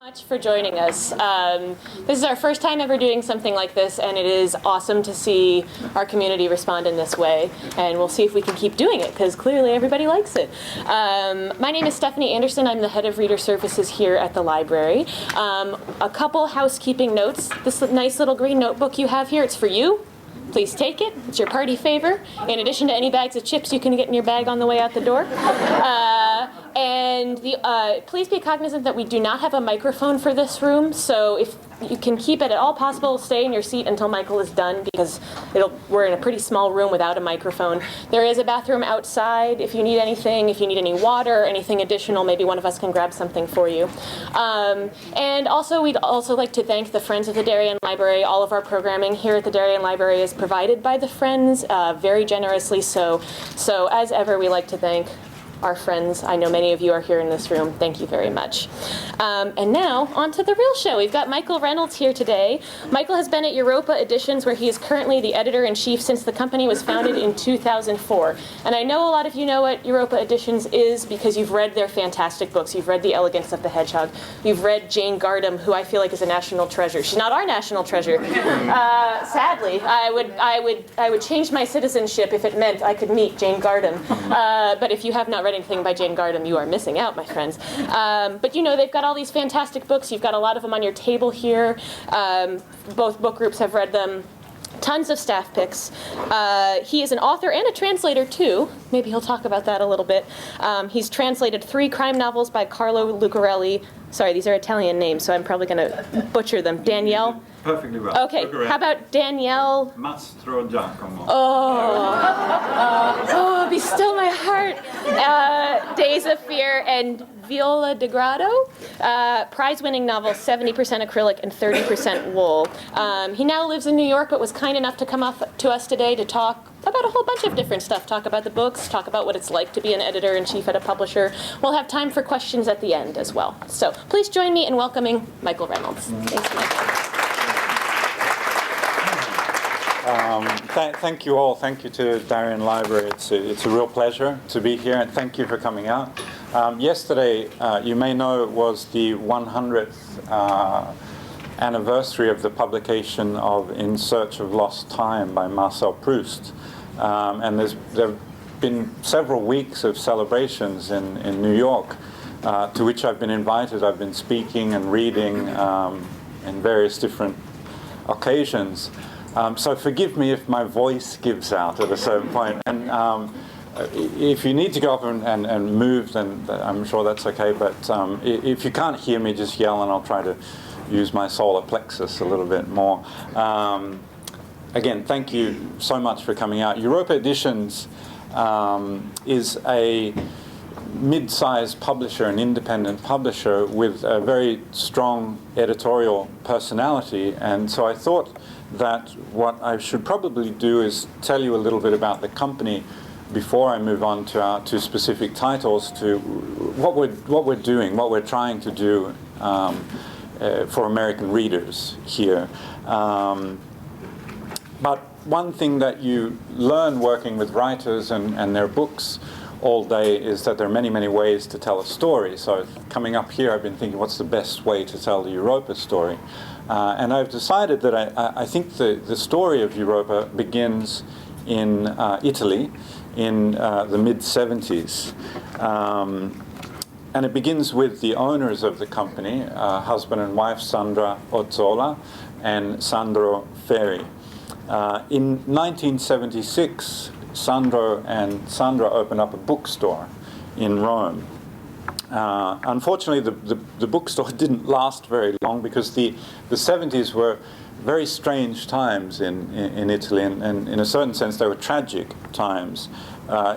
Much for joining us. This is our first time ever doing something like this, and it is awesome to see our community respond in this way, and we'll see if we can keep doing it, because clearly everybody likes it. My name is Stephanie Anderson. I'm the head of reader services here at the library. A couple housekeeping notes. This nice little green notebook you have here, it's for you. Please take it. It's your party favor. In addition to any bags of chips you can get in your bag on the way out the door. Please be cognizant that we do not have a microphone for this room, so if you can keep it at all possible, stay in your seat until Michael is done, because we're in a pretty small room without a microphone. There is a bathroom outside if you need anything, if you need any water or anything additional, maybe one of us can grab something for you. And also, we'd also like to thank the Friends of the Darien Library. All of our programming here at the Darien Library is provided by the Friends, very generously so. So as ever, we like to thank our friends. I know many of you are here in this room. Thank you very much. And now, on to the real show. We've got Michael Reynolds here today. Michael has been at Europa Editions, where he is currently the editor-in-chief since the company was founded in 2004. And I know a lot of you know what Europa Editions is because you've read their fantastic books. You've read The Elegance of the Hedgehog. You've read Jane Gardam, who I feel like is a national treasure. She's not our national treasure. Sadly, I would change my citizenship if it meant I could meet Jane Gardam. But if you have not read anything by Jane Gardam, you are missing out, my friends. But you know, they've got all these fantastic books. You've got a lot of them on your table here. Both book groups have read them. Tons of staff picks. He is an author and a translator, too. Maybe he'll talk about that a little bit. He's translated 3 crime novels by Carlo Lucarelli. Sorry, these are Italian names, so I'm probably going to butcher them. Danielle? Perfectly well. Okay, how about Danielle? Mastro Giacomo. Oh, be still my heart. Days of Fear and Viola de Grado. Prize-winning novel, 70% acrylic and 30% wool. He now lives in New York, but was kind enough to come up to us today to talk about a whole bunch of different stuff. Talk about the books, talk about what it's like to be an editor-in-chief at a publisher. We'll have time for questions at the end as well. So please join me in welcoming Michael Reynolds. Thanks, Michael. Thank you all. Thank you to Darien Library. It's a real pleasure to be here, and thank you for coming out. Yesterday, you may know, was the 100th anniversary of the publication of In Search of Lost Time by Marcel Proust. And there have been several weeks of celebrations in New York, to which I've been invited. I've been speaking and reading in various different occasions. So forgive me if my voice gives out at a certain point. And if you need to go up and move, then I'm sure that's okay. But if you can't hear me, just yell and I'll try to use my solar plexus a little bit more. Again, thank you so much for coming out. Europa Editions is a mid-sized publisher, an independent publisher with a very strong editorial personality. And so I thought that what I should probably do is tell you a little bit about the company before I move on to our 2 specific titles, to what we're doing, what we're trying to do for American readers here. But one thing that you learn working with writers and their books all day is that there are many, many ways to tell a story. So coming up here, I've been thinking, what's the best way to tell the Europa story? And I've decided that I think the story of Europa begins in Italy in the mid-70s. And it begins with the owners of the company, husband and wife, Sandra Ozzola and Sandro Ferri. In 1976, Sandro and Sandra opened up a bookstore in Rome. Unfortunately, the bookstore didn't last very long because the 70s were very strange times in Italy, and in a certain sense they were tragic times.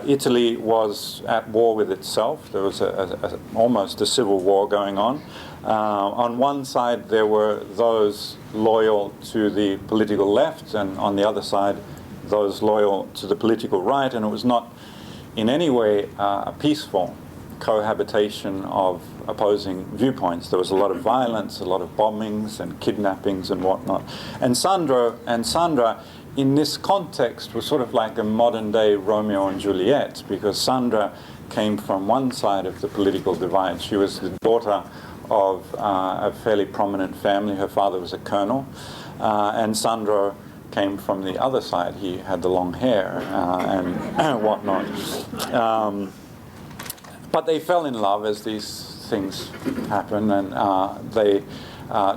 Italy was at war with itself. There was almost a civil war going on. On one side there were those loyal to the political left, and on the other side those loyal to the political right, and it was not in any way a peaceful cohabitation of opposing viewpoints. There was a lot of violence, a lot of bombings and kidnappings and whatnot. And Sandra, in this context, was sort of like a modern-day Romeo and Juliet, because Sandra came from one side of the political divide. She was the daughter of a fairly prominent family. Her father was a colonel, and Sandro came from the other side. He had the long hair and whatnot. But they fell in love, as these things happen, and they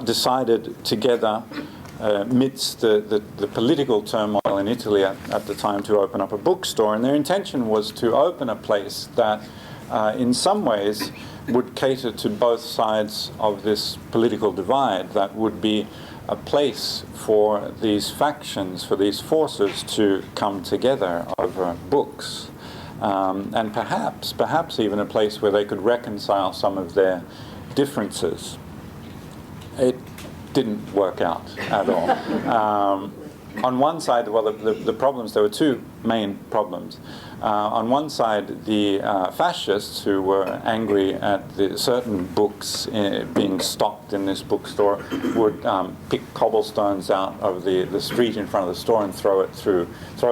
decided together, amidst the political turmoil in Italy at the time, to open up a bookstore. And their intention was to open a place that in some ways would cater to both sides of this political divide, that would be a place for these factions, for these forces to come together over books. And perhaps even a place where they could reconcile some of their differences. It didn't work out at all. On one side, well, the problems, there were two main problems. On one side, the fascists, who were angry at the certain books being stocked in this bookstore, would pick cobblestones out of the street in front of the store and throw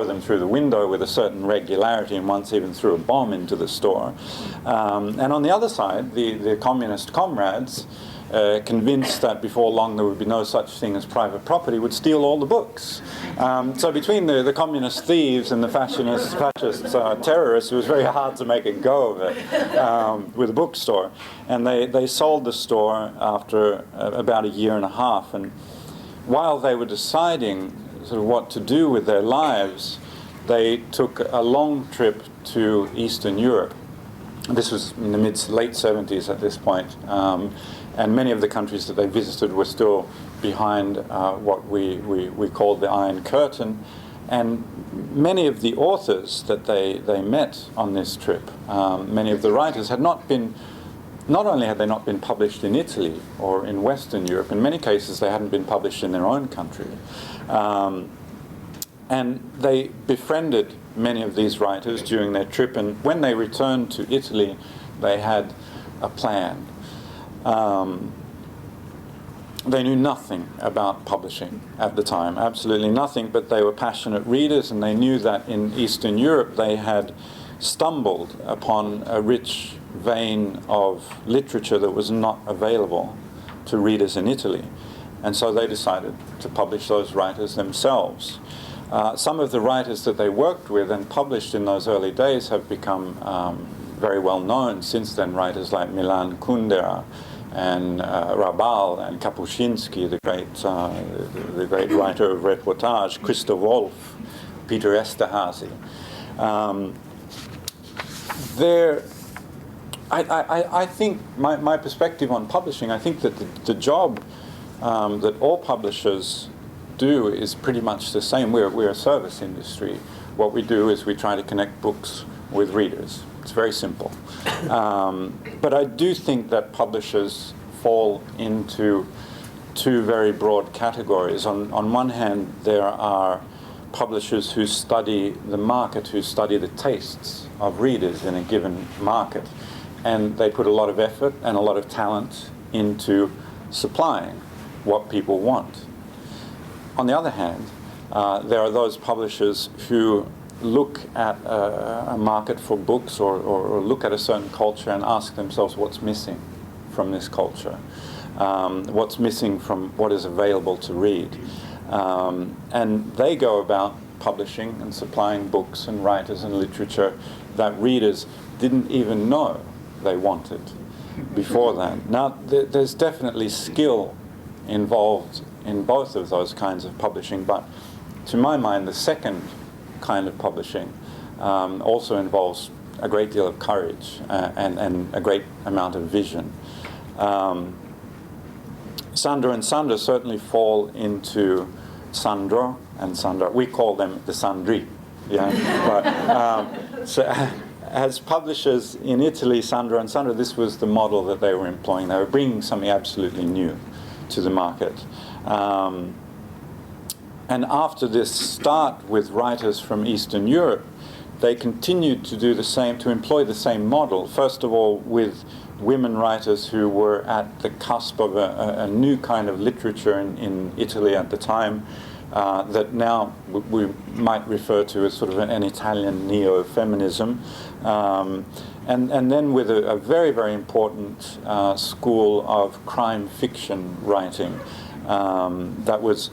them through the window with a certain regularity, and once even threw a bomb into the store. And on the other side, the communist comrades, convinced that before long there would be no such thing as private property, would steal all the books. So between the communist thieves and the fascist terrorists, it was very hard to make a go of it with a bookstore. And they sold the store after about a year and a half. And while they were deciding sort of what to do with their lives, they took a long trip to Eastern Europe. This was in the late 70s at this point. And many of the countries that they visited were still behind what we called the Iron Curtain. And many of the authors that they met on this trip, many of the writers had not only had they not been published in Italy or in Western Europe, in many cases they hadn't been published in their own country. And they befriended many of these writers during their trip, and when they returned to Italy, they had a plan. They knew nothing about publishing at the time, absolutely nothing, but they were passionate readers, and they knew that in Eastern Europe they had stumbled upon a rich vein of literature that was not available to readers in Italy. And so they decided to publish those writers themselves. Some of the writers that they worked with and published in those early days have become very well known since then, writers like Milan Kundera and Rabal and Kapuscinski, the great writer of reportage, Christa Wolf, Peter Esterhazy. I think my perspective on publishing, I think that the job that all publishers do is pretty much the same. We're a service industry. What we do is we try to connect books with readers. It's very simple. But I do think that publishers fall into two very broad categories. On one hand, there are publishers who study the market, who study the tastes of readers in a given market. And they put a lot of effort and a lot of talent into supplying what people want. On the other hand, there are those publishers who look at a market for books or look at a certain culture and ask themselves what's missing from this culture, what's missing from what is available to read. And they go about publishing and supplying books and writers and literature that readers didn't even know they wanted before that. Now, there's definitely skill involved in both of those kinds of publishing, but to my mind, the second kind of publishing also involves a great deal of courage and a great amount of vision. Sandro and Sandra certainly fall into Sandro and Sandra. We call them the Sandri. Yeah? But, so, as publishers in Italy, Sandro and Sandra, this was the model that they were employing. They were bringing something absolutely new to the market. And after this start with writers from Eastern Europe, they continued to do the same, to employ the same model. First of all, with women writers who were at the cusp of a new kind of literature in Italy at the time, that now we might refer to as sort of an Italian neo-feminism. And then with a very, very important school of crime fiction writing that was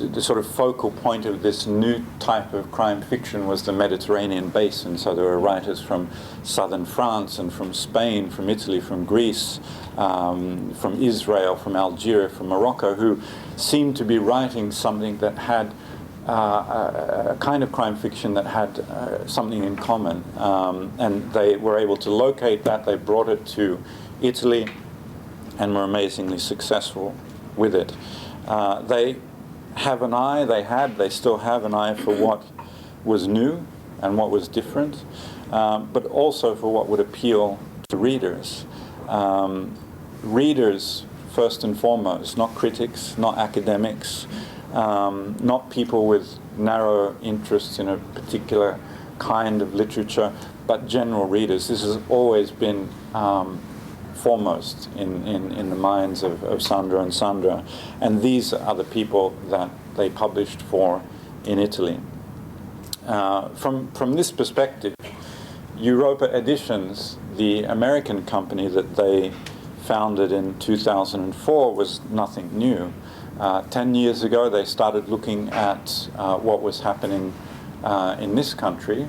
the sort of focal point of this new type of crime fiction was the Mediterranean basin. So there were writers from southern France and from Spain, from Italy, from Greece, from Israel, from Algeria, from Morocco, who seemed to be writing something that had a kind of crime fiction that had something in common. And they were able to locate that. They brought it to Italy and were amazingly successful with it. They have an eye, they still have an eye for what was new and what was different, but also for what would appeal to readers. Readers, first and foremost, not critics, not academics, not people with narrow interests in a particular kind of literature, but general readers. This has always been foremost in the minds of Sandra and Sandra, and these are the people that they published for in Italy. From this perspective, Europa Editions, the American company that they founded in 2004, was nothing new. 10 years ago they started looking at what was happening in this country,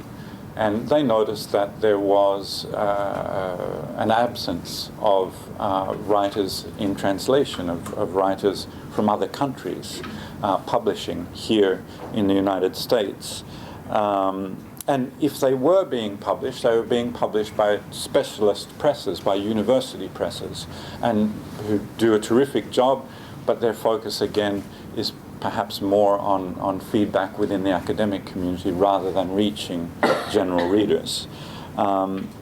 and they noticed that there was an absence of writers in translation, of writers from other countries publishing here in the United States. And if they were being published, they were being published by specialist presses, by university presses, and who do a terrific job, but their focus again is perhaps more on feedback within the academic community rather than reaching general readers.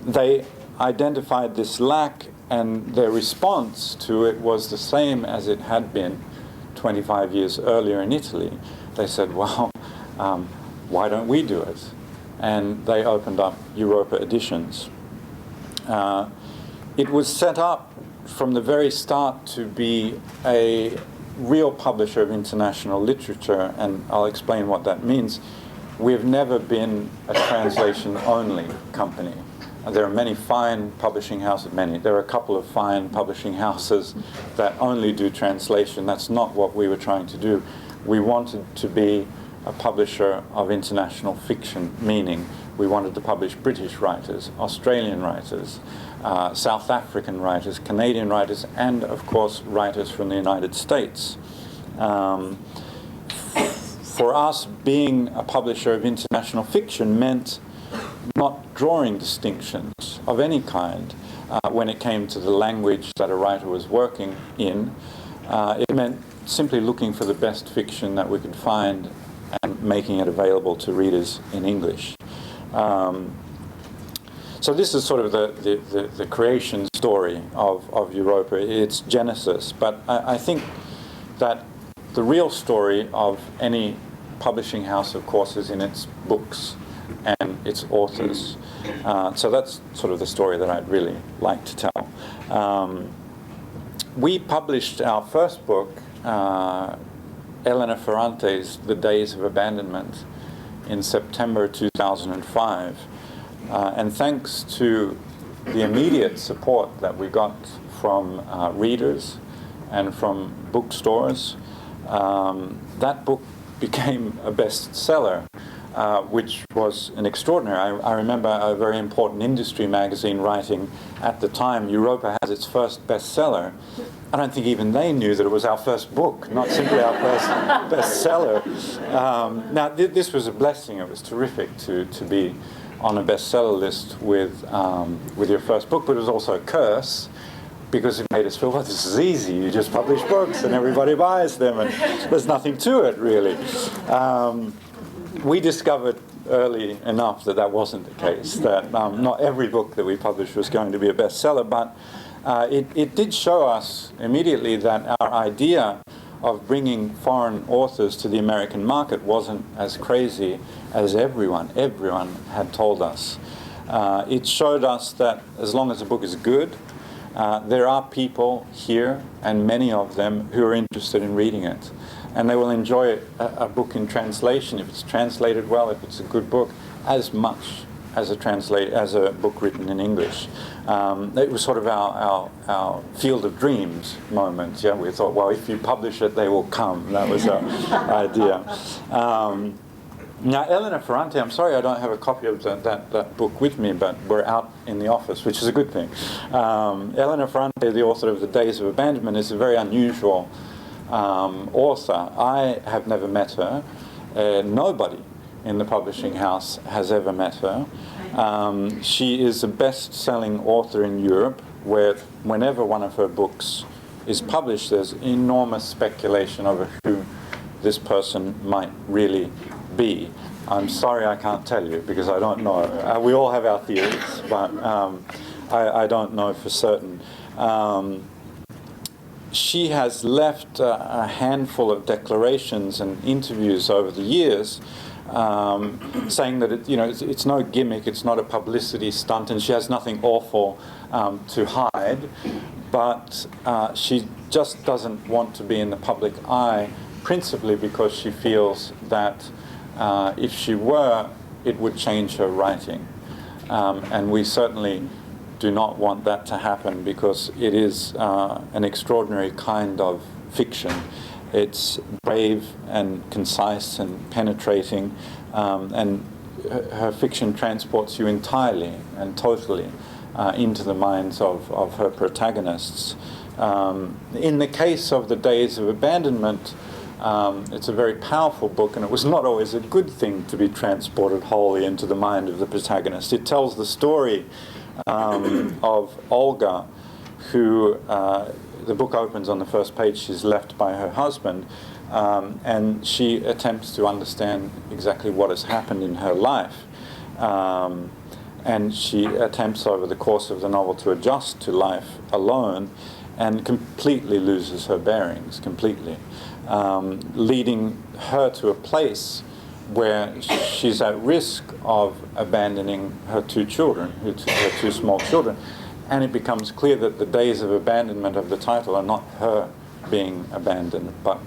They identified this lack, and their response to it was the same as it had been 25 years earlier in Italy. They said, well, why don't we do it? And they opened up Europa Editions. It was set up from the very start to be a real publisher of international literature, and I'll explain what that means. We've never been a translation-only company. There are many fine publishing houses, there are a couple of fine publishing houses that only do translation. That's not what we were trying to do. We wanted to be a publisher of international fiction, meaning we wanted to publish British writers, Australian writers, South African writers, Canadian writers, and of course writers from the United States. For us, being a publisher of international fiction meant not drawing distinctions of any kind when it came to the language that a writer was working in. It meant simply looking for the best fiction that we could find and making it available to readers in English. So this is sort of the creation story of Europa, its genesis. But I think that the real story of any publishing house, of course, is in its books and its authors. So that's sort of the story that I'd really like to tell. We published our first book, Elena Ferrante's The Days of Abandonment, in September 2005. And thanks to the immediate support that we got from readers and from bookstores, that book became a bestseller, which was an extraordinary. I remember a very important industry magazine writing at the time, Europa has its first bestseller. I don't think even they knew that it was our first book, not simply our first bestseller. Now, this was a blessing. It was terrific to be on a bestseller list with your first book, but it was also a curse, because it made us feel, well, this is easy. You just publish books and everybody buys them, and there's nothing to it, really. We discovered early enough that that wasn't the case, that not every book that we published was going to be a bestseller, but it did show us immediately that our idea of bringing foreign authors to the American market wasn't as crazy as everyone had told us. It showed us that as long as a book is good, there are people here, and many of them, who are interested in reading it. and they will enjoy a book in translation if it's translated well, if it's a good book, as much as a book written in English. It was sort of our field of dreams moment. Yeah, we thought, well, if you publish it, they will come. That was our idea. Now, Elena Ferrante, I'm sorry I don't have a copy of that book with me, but we're out in the office, which is a good thing. Elena Ferrante, the author of The Days of Abandonment, is a very unusual author. I have never met her. Nobody in the publishing house has ever met her. She is a best-selling author in Europe, where whenever one of her books is published, there's enormous speculation over who this person might really be. I'm sorry I can't tell you because I don't know. We all have our theories, but I don't know for certain. She has left a handful of declarations and interviews over the years saying that it's no gimmick, it's not a publicity stunt, and she has nothing awful to hide, but she just doesn't want to be in the public eye, principally because she feels that if she were, it would change her writing. And we certainly do not want that to happen because it is an extraordinary kind of fiction. It's brave and concise and penetrating, and her fiction transports you entirely and totally into the minds of her protagonists. In the case of The Days of Abandonment, it's a very powerful book, and it was not always a good thing to be transported wholly into the mind of the protagonist. It tells the story of Olga, who the book opens on the first page. She's left by her husband, and she attempts to understand exactly what has happened in her life. And she attempts over the course of the novel to adjust to life alone, and completely loses her bearings, completely. Leading her to a place where she's at risk of abandoning her two children, her two small children. And it becomes clear that the days of abandonment of the title are not her being abandoned, but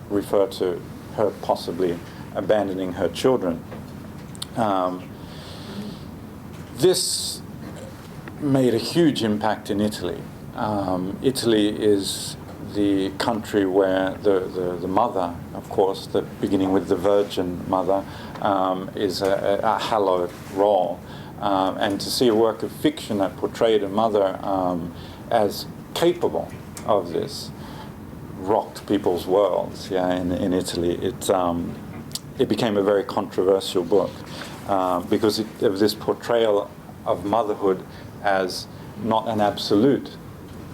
refer to her possibly abandoning her children. This made a huge impact in Italy. Italy is the country where the mother, of course, beginning with the Virgin Mother, is a hallowed role. And to see a work of fiction that portrayed a mother as capable of this rocked people's worlds. Yeah, in Italy, it became a very controversial book because of this portrayal of motherhood as not an absolute,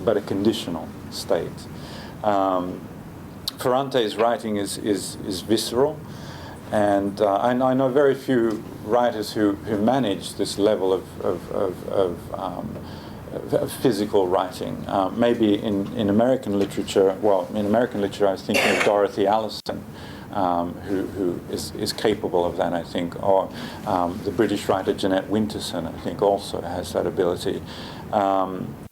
but a conditional state. Ferrante's writing is visceral, and I know very few writers who manage this level of physical writing. Maybe in American literature, I was thinking of Dorothy Allison, who is capable of that, I think, or the British writer Jeanette Winterson, I think, also has that ability.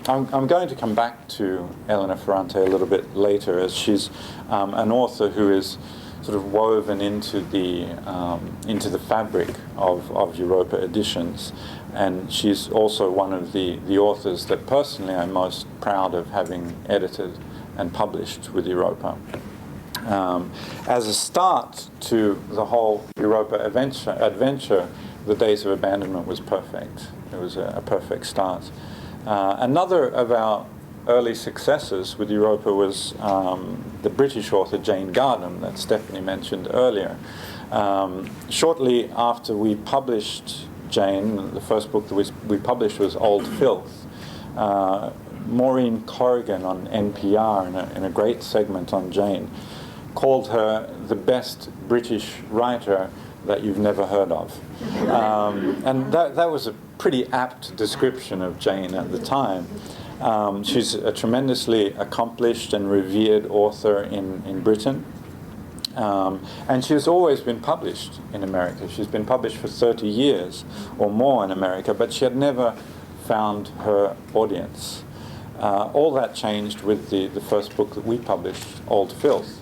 I'm going to come back to Elena Ferrante a little bit later, as she's an author who is sort of woven into the fabric of Europa editions, and she's also one of the authors that personally I'm most proud of having edited and published with Europa. As a start to the whole Europa adventure, The Days of Abandonment was perfect. It was a perfect start. Another of our early successes with Europa was the British author Jane Gardam that Stephanie mentioned earlier. Shortly after we published Jane, the first book that we published was Old Filth. Maureen Corrigan on NPR, in a great segment on Jane, called her the best British writer that you've never heard of. And that was a pretty apt description of Jane at the time. She's a tremendously accomplished and revered author in Britain. And she's always been published in America. She's been published for 30 years or more in America, but she had never found her audience. All that changed with the first book that we published, Old Filth.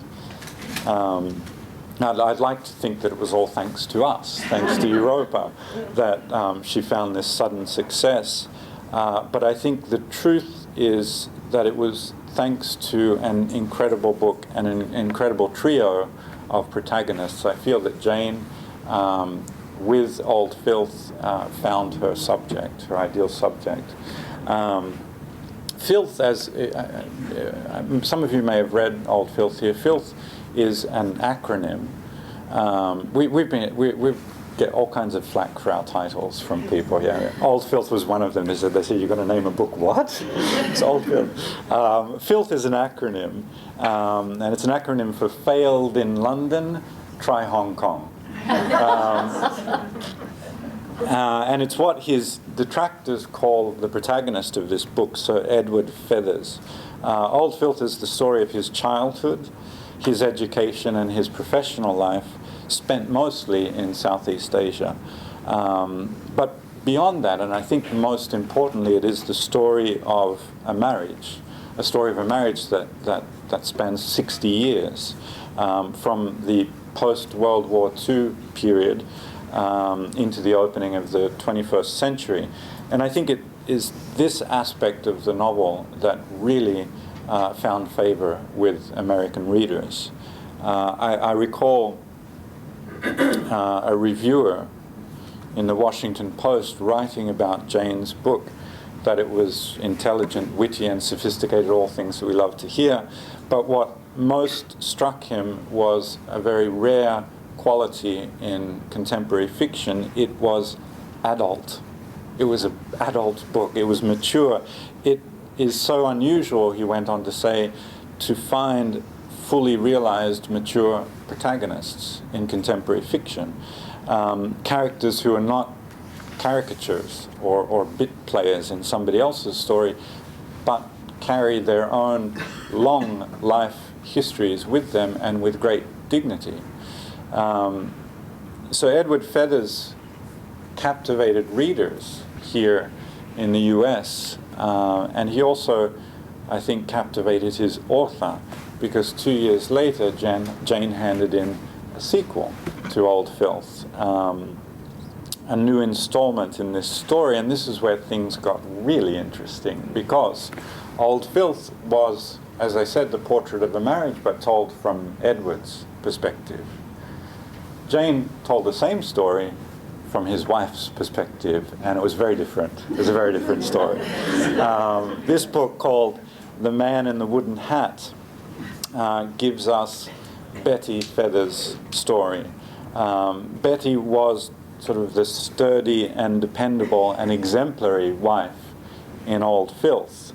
I'd like to think that it was all thanks to us, thanks to Europa, that she found this sudden success. But I think the truth is that it was thanks to an incredible book and an incredible trio of protagonists. I feel that Jane, with Old Filth, found her subject, her ideal subject. Filth, as some of you may have read Old Filth here, Filth is an acronym. We get all kinds of flack for our titles from people. Yeah, Old Filth was one of them. They said, "You're going to name a book what?" It's Old Filth. Filth is an acronym, and it's an acronym for Failed in London, Try Hong Kong. And it's what his detractors call the protagonist of this book, Sir Edward Feathers. Old Filth is the story of his childhood, his education, and his professional life, spent mostly in Southeast Asia. But beyond that, and I think most importantly, it is the story of a marriage that spans 60 years, from the post-World War II period into the opening of the 21st century. And I think it is this aspect of the novel that really found favor with American readers. I recall a reviewer in the Washington Post writing about Jane's book, that it was intelligent, witty, and sophisticated, all things that we love to hear. But what most struck him was a very rare quality in contemporary fiction. It was adult. It was an adult book. It was mature. It is so unusual, he went on to say, to find fully realized mature protagonists in contemporary fiction. Characters who are not caricatures or bit players in somebody else's story, but carry their own long life histories with them and with great dignity. So Edward Feathers captivated readers here in the US, and he also, I think, captivated his author, because 2 years later Jane handed in a sequel to Old Filth, a new installment in this story. And this is where things got really interesting, because Old Filth was, as I said, the portrait of a marriage, but told from Edward's perspective. Jane told the same story from his wife's perspective, and it was very different. It was a very different story. This book, called The Man in the Wooden Hat, gives us Betty Feathers' story. Betty was sort of the sturdy and dependable and exemplary wife in Old Filth.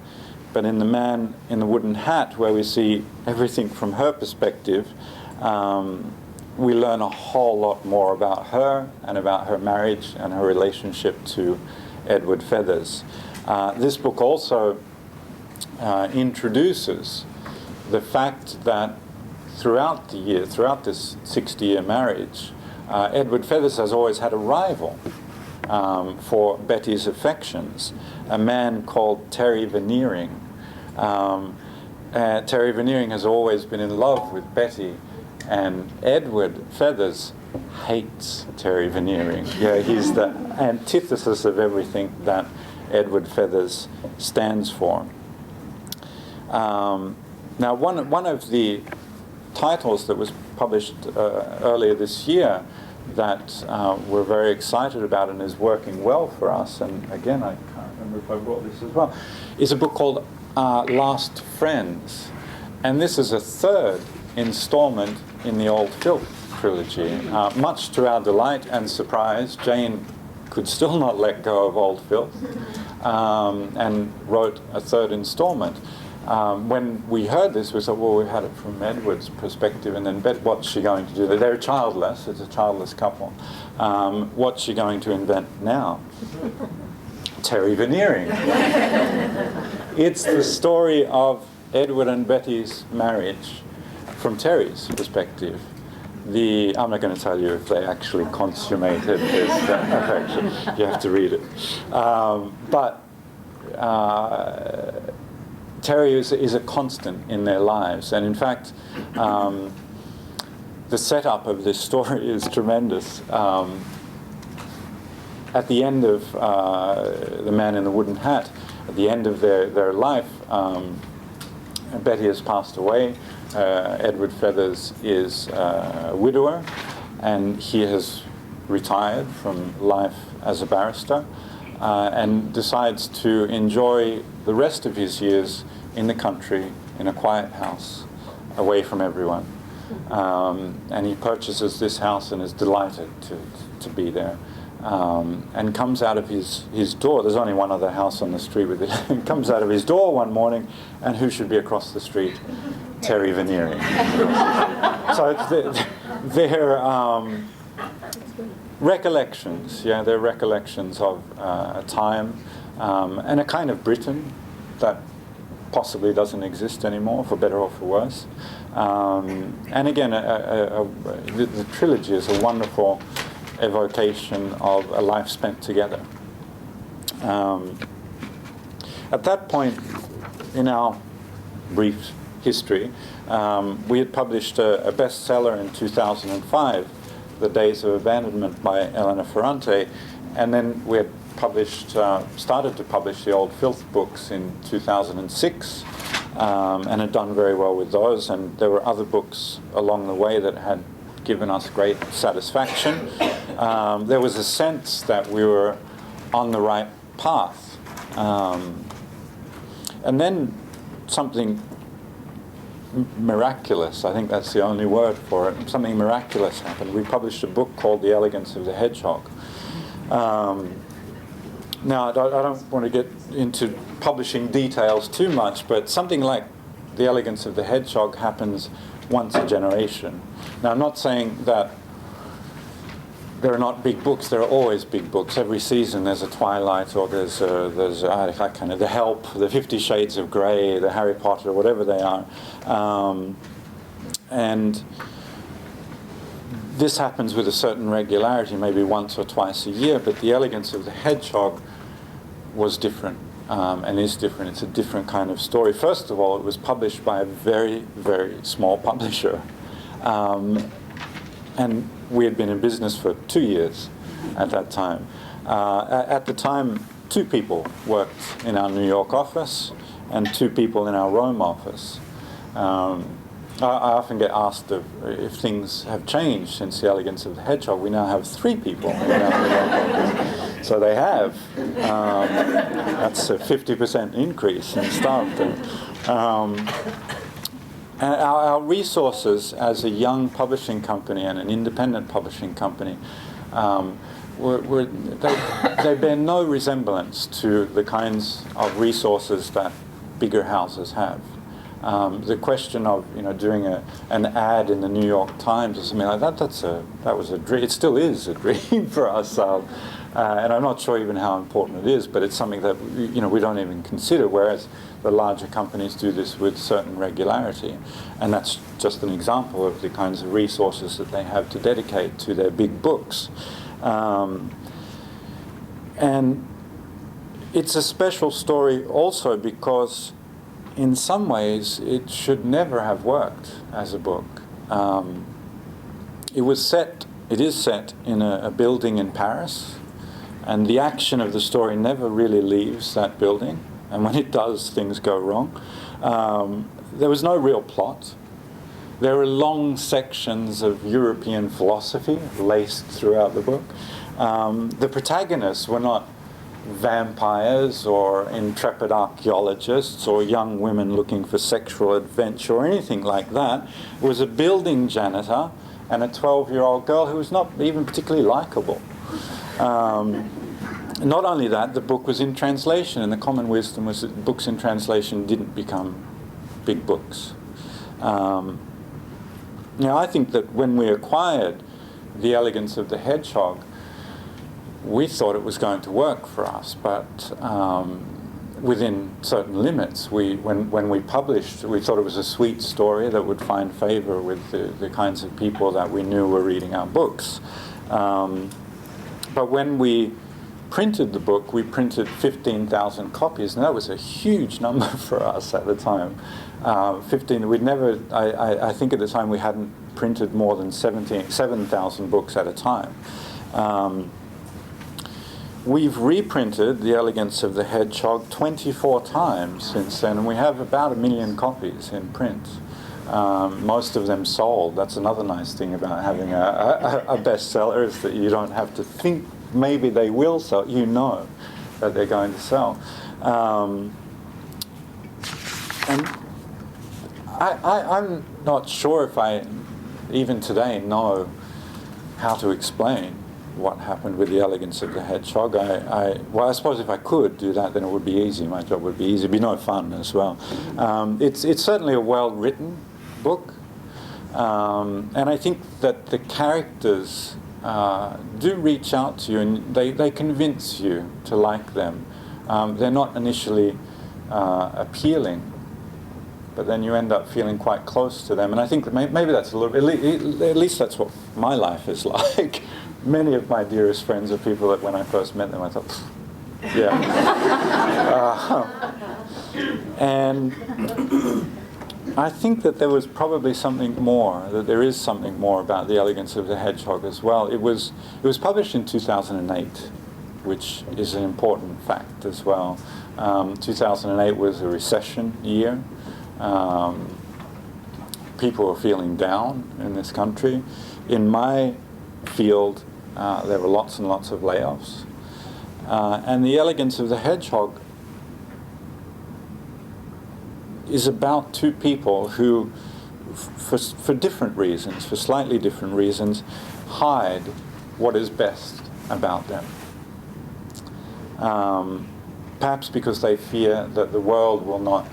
But in The Man in the Wooden Hat, where we see everything from her perspective, we learn a whole lot more about her and about her marriage and her relationship to Edward Feathers. This book also introduces the fact that throughout this 60-year marriage, Edward Feathers has always had a rival for Betty's affections, a man called Terry Veneering. Terry Veneering has always been in love with Betty, and Edward Feathers hates Terry Veneering. Yeah, he's the antithesis of everything that Edward Feathers stands for. Now, one of the titles that was published earlier this year that we're very excited about and is working well for us, and again, I can't remember if I brought this as well, is a book called Last Friends. And this is a third installment in the Old Filth trilogy. Much to our delight and surprise, Jane could still not let go of Old Filth, and wrote a third installment. When we heard this, we thought, well, we had it from Edward's perspective, and then what's she going to do? They're childless, it's a childless couple. What's she going to invent now? Terry Veneering. It's the story of Edward and Betty's marriage from Terry's perspective. I'm not going to tell you if they actually consummated this affection. You have to read it. But Terry is a constant in their lives, and in fact, the setup of this story is tremendous. At the end of The Man in the Wooden Hat, at the end of their life, Betty has passed away. Edward Feathers is a widower, and he has retired from life as a barrister and decides to enjoy the rest of his years in the country in a quiet house away from everyone. And he purchases this house and is delighted to be there. And comes out of his door. There's only one other house on the street with it. And comes out of his door one morning, and who should be across the street? Terry Veneering. So they're recollections. Yeah, they're recollections of a time and a kind of Britain that possibly doesn't exist anymore, for better or for worse. And again, the trilogy is a wonderful evocation of a life spent together. At that point in our brief history, we had published a bestseller in 2005, The Days of Abandonment by Elena Ferrante, and then we had started to publish the old Filth books in 2006, and had done very well with those, and there were other books along the way that had given us great satisfaction. There was a sense that we were on the right path. And then something miraculous, I think that's the only word for it, something miraculous happened. We published a book called The Elegance of the Hedgehog. Now, I don't want to get into publishing details too much, but something like The Elegance of the Hedgehog happens once a generation. Now, I'm not saying that there are not big books. There are always big books. Every season there's a Twilight, or there's kind of The Help, the 50 Shades of Grey, the Harry Potter, whatever they are. And this happens with a certain regularity, maybe once or twice a year, but The Elegance of the Hedgehog was different. And is different. It's a different kind of story. First of all, it was published by a very, very small publisher. And we had been in business for 2 years at that time. At the time, 2 people worked in our New York office and 2 people in our Rome office. I often get asked if things have changed since The Elegance of the Hedgehog. We now have 3 people in our New York office. So they have. That's a 50% increase in staff there. And our resources as a young publishing company and an independent publishing company, they bear no resemblance to the kinds of resources that bigger houses have. The question of doing an ad in the New York Times or something like that, that was a dream. It still is a dream for us. And I'm not sure even how important it is, but it's something that we don't even consider, whereas the larger companies do this with certain regularity. And that's just an example of the kinds of resources that they have to dedicate to their big books. And it's a special story also because in some ways it should never have worked as a book. It is set in a building in Paris, and the action of the story never really leaves that building, and when it does, things go wrong. There was no real plot. There were long sections of European philosophy laced throughout the book. The protagonists were not vampires or intrepid archaeologists or young women looking for sexual adventure or anything like that. It was a building janitor and a 12-year-old girl who was not even particularly likable. Not only that, the book was in translation, and the common wisdom was that books in translation didn't become big books. Now, I think that when we acquired The Elegance of the Hedgehog, we thought it was going to work for us, but within certain limits. When we published, we thought it was a sweet story that would find favor with the kinds of people that we knew were reading our books. But when we printed the book, we printed 15,000 copies, and that was a huge number for us at the time. 15. We'd never. I think at the time we hadn't printed more than 7,000 books at a time. We've reprinted The Elegance of the Hedgehog 24 times since then, and we have about 1 million copies in print. Most of them sold. That's another nice thing about having a bestseller, is that you don't have to think maybe they will sell. You know that they're going to sell. And I'm not sure if I, even today, know how to explain what happened with The Elegance of the Hedgehog. Well, I suppose if I could do that, then it would be easy. My job would be easy. It'd be no fun as well. It's certainly a well-written book. And I think that the characters do reach out to you, and they convince you to like them. They're not initially appealing, but then you end up feeling quite close to them. And I think that maybe that's a little bit, at least that's what my life is like. Many of my dearest friends are people that when I first met them I thought, yeah. And I think that there was probably something more, that there is something more about The Elegance of the Hedgehog as well. It was published in 2008, which is an important fact as well. 2008 was a recession year. People were feeling down in this country. In my field, there were lots and lots of layoffs. And The Elegance of the Hedgehog is about two people who, for different reasons, for slightly different reasons, hide what is best about them. Perhaps because they fear that the world will not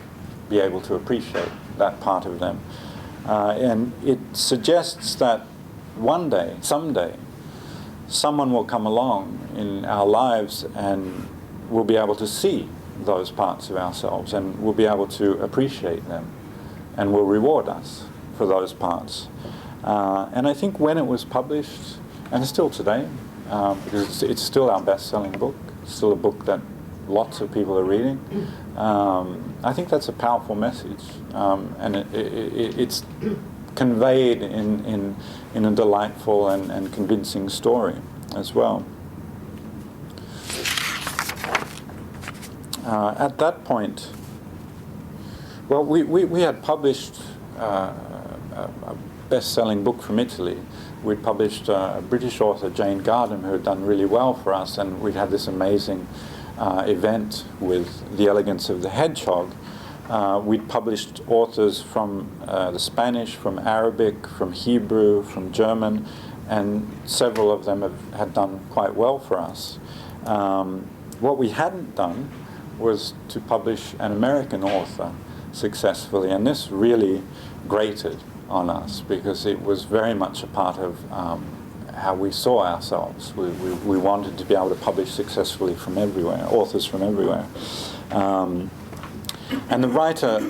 be able to appreciate that part of them. And it suggests that one day, someday, someone will come along in our lives and we'll be able to see those parts of ourselves, and we'll be able to appreciate them, and will reward us for those parts. And I think when it was published, and still today, because it's still our best-selling book, still a book that lots of people are reading, I think that's a powerful message, and it's conveyed in a delightful and convincing story as well. At that point, well, we had published a best-selling book from Italy. We'd published a British author, Jane Gardam, who had done really well for us, and we'd had this amazing event with The Elegance of the Hedgehog. We'd published authors from the Spanish, from Arabic, from Hebrew, from German, and several of them had done quite well for us. What we hadn't done was to publish an American author successfully, and this really grated on us because it was very much a part of how we saw ourselves. We wanted to be able to publish successfully from everywhere, authors from everywhere. And the writer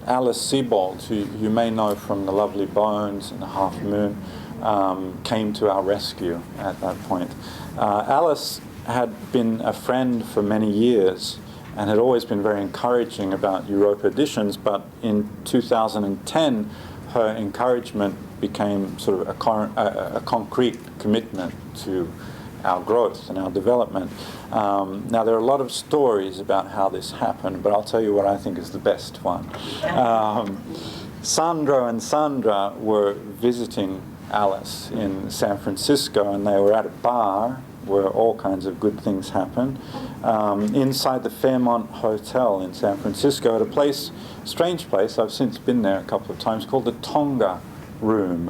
Alice Sebold, who you may know from The Lovely Bones and The Half Moon, came to our rescue at that point. Alice had been a friend for many years and had always been very encouraging about Europa editions, but in 2010 her encouragement became sort of a concrete commitment to our growth and our development. Now there are a lot of stories about how this happened, but I'll tell you what I think is the best one. Sandro and Sandra were visiting Alice in San Francisco, and they were at a bar where all kinds of good things happen, inside the Fairmont Hotel in San Francisco, at a place, strange place, I've since been there a couple of times, called the Tonga Room,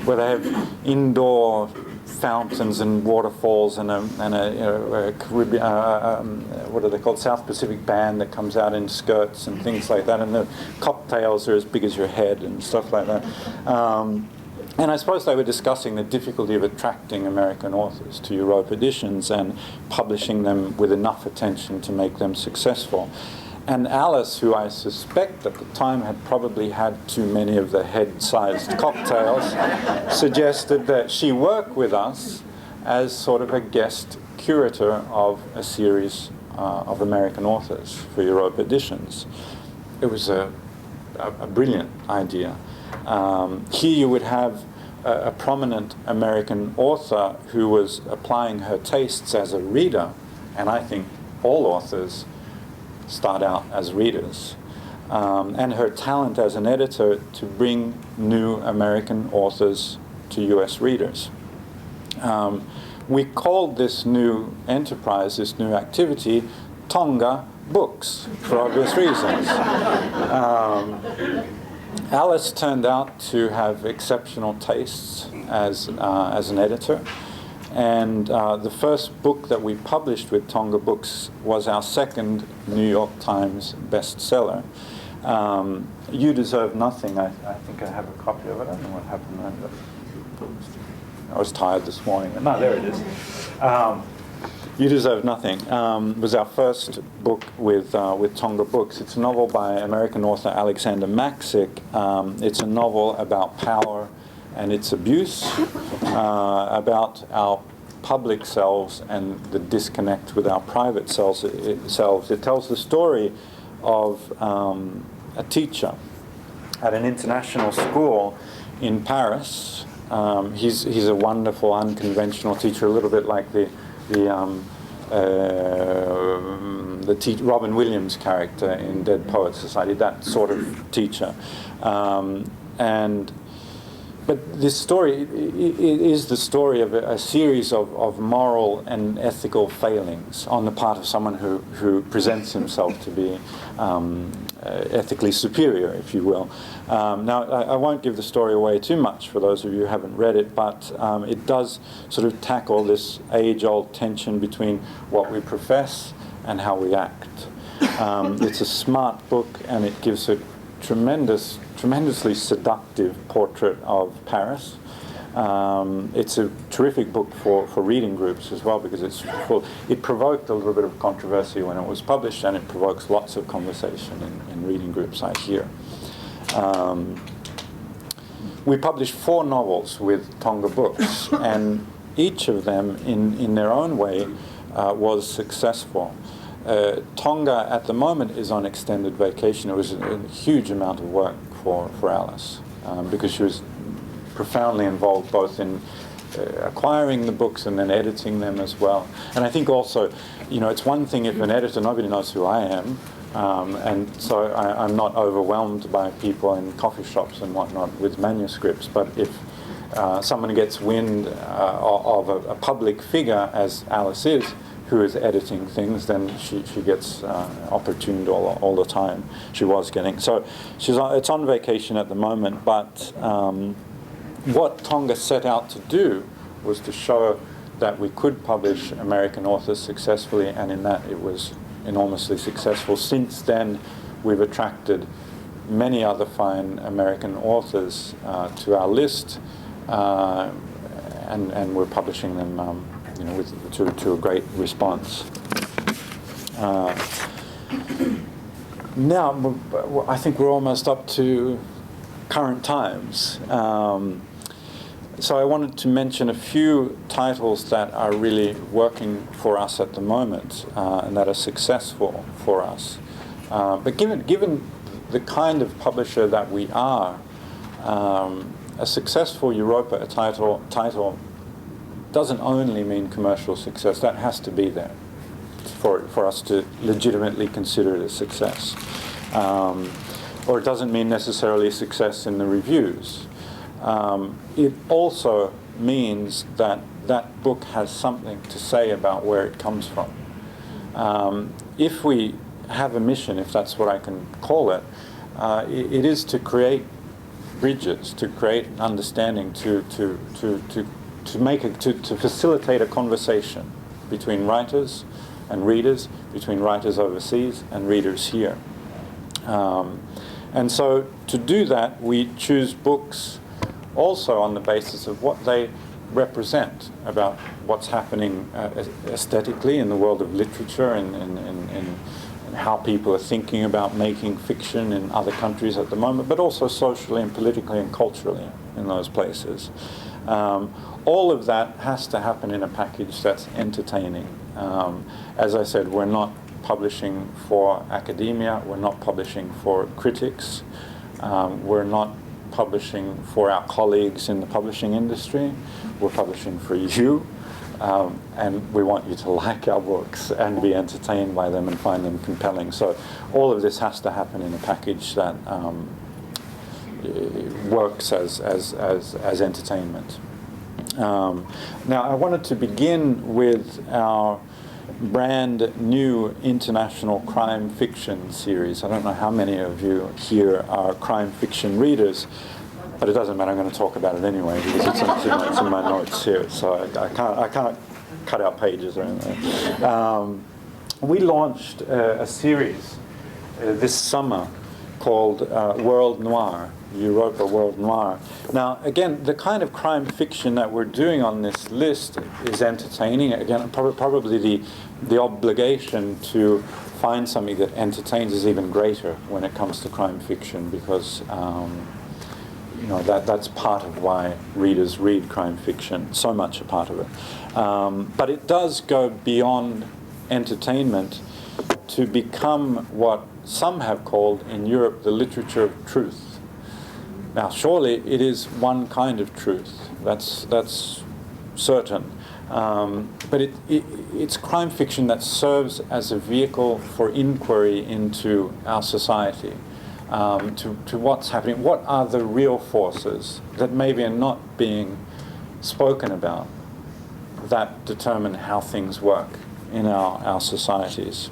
where they have indoor fountains and waterfalls and a Caribbean, what are they called, South Pacific band that comes out in skirts and things like that, and the cocktails are as big as your head and stuff like that. And I suppose they were discussing the difficulty of attracting American authors to Europa editions and publishing them with enough attention to make them successful. And Alice, who I suspect at the time had probably had too many of the head-sized cocktails, suggested that she work with us as sort of a guest curator of a series of American authors for Europa editions. It was a brilliant idea. Here you would have a prominent American author who was applying her tastes as a reader, and I think all authors start out as readers, and her talent as an editor to bring new American authors to US readers. We called this new enterprise, this new activity, Tonga Books, for obvious reasons. Alice turned out to have exceptional tastes as an editor, and the first book that we published with Tonga Books was our second New York Times bestseller. You Deserve Nothing. I think I have a copy of it. I don't know what happened there. I was tired this morning. No, there it is. You Deserve Nothing was our first book with Tonga Books. It's a novel by American author Alexander Maxick. It's a novel about power and its abuse, about our public selves and the disconnect with our private selves. It tells the story of a teacher at an international school in Paris. He's a wonderful, unconventional teacher, a little bit like the Robin Williams character in Dead Poets Society, that sort of teacher. But this story is the story of a series of moral and ethical failings on the part of someone who presents himself to be ethically superior, if you will. Now, I won't give the story away too much for those of you who haven't read it, but it does sort of tackle this age-old tension between what we profess and how we act. It's a smart book, and it gives a tremendously seductive portrait of Paris. It's a terrific book for reading groups as well, because it provoked a little bit of controversy when it was published, and it provokes lots of conversation in reading groups, I hear. We published 4 novels with Tonga Books, and each of them in their own way was successful. Tonga at the moment is on extended vacation. It was a huge amount of work for Alice, because she was profoundly involved both in acquiring the books and then editing them as well. And I think also, it's one thing if an editor, nobody knows who I am, and so I'm not overwhelmed by people in coffee shops and whatnot with manuscripts, but if someone gets wind of a public figure, as Alice is, who is editing things, then she gets opportuned all the time. She was getting. So it's on vacation at the moment, but what Tonga set out to do was to show that we could publish American authors successfully, and in that it was enormously successful. Since then, we've attracted many other fine American authors to our list, and we're publishing them to a great response. Now, I think we're almost up to current times. So I wanted to mention a few titles that are really working for us at the moment, and that are successful for us. But given the kind of publisher that we are, a successful Europa title doesn't only mean commercial success. That has to be there for us to legitimately consider it a success. Or it doesn't mean necessarily success in the reviews. It also means that that book has something to say about where it comes from. If we have a mission, if that's what I can call it, it is to create bridges, to create an understanding, to facilitate a conversation between writers and readers, between writers overseas and readers here. And so to do that, we choose books also on the basis of what they represent about what's happening aesthetically in the world of literature and how people are thinking about making fiction in other countries at the moment, but also socially and politically and culturally in those places. All of that has to happen in a package that's entertaining. As I said, we're not publishing for academia, we're not publishing for critics, we're not publishing for our colleagues in the publishing industry. We're publishing for you. And we want you to like our books and be entertained by them and find them compelling. So all of this has to happen in a package that works as entertainment. Now, I wanted to begin with our brand new international crime fiction series. I don't know how many of you here are crime fiction readers, but it doesn't matter. I'm going to talk about it anyway because it's in my notes here, so I can't cut out pages or anything. We launched a series this summer called World Noir, Europa World Noir. Now, again, the kind of crime fiction that we're doing on this list is entertaining. Again, probably the obligation to find something that entertains is even greater when it comes to crime fiction, because that's part of why readers read crime fiction, so much a part of it. But it does go beyond entertainment to become what some have called in Europe the literature of truth. Now, surely it is one kind of truth, that's certain. But it's crime fiction that serves as a vehicle for inquiry into our society. To what's happening, what are the real forces that maybe are not being spoken about that determine how things work in our societies.